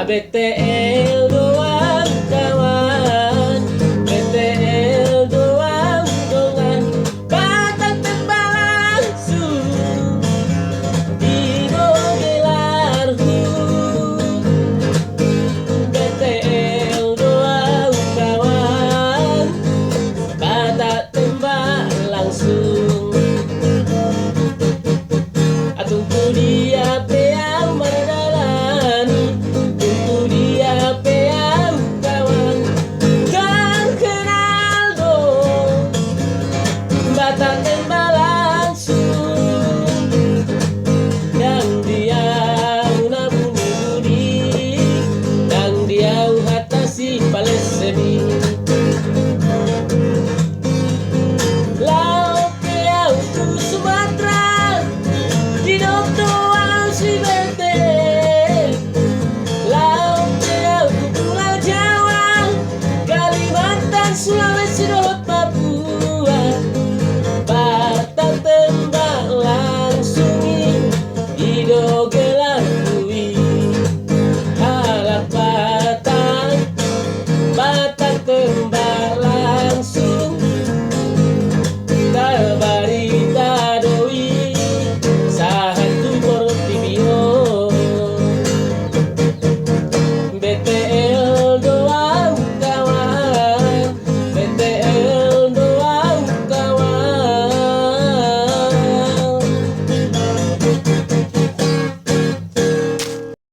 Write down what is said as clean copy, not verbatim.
BTL doang kawan, BTL doang dongan, batang tembak langsung di Bogelarhu. BTL doang kawan, batang tembak langsung. Tunggu dia peang meradalani, tunggu dia peang kawan, kan kenal dong, batak tembak langsung. Dan dia una bumi budi, dan dia uhatasi palesemi. Lau peang tu Sumatera, di dokter si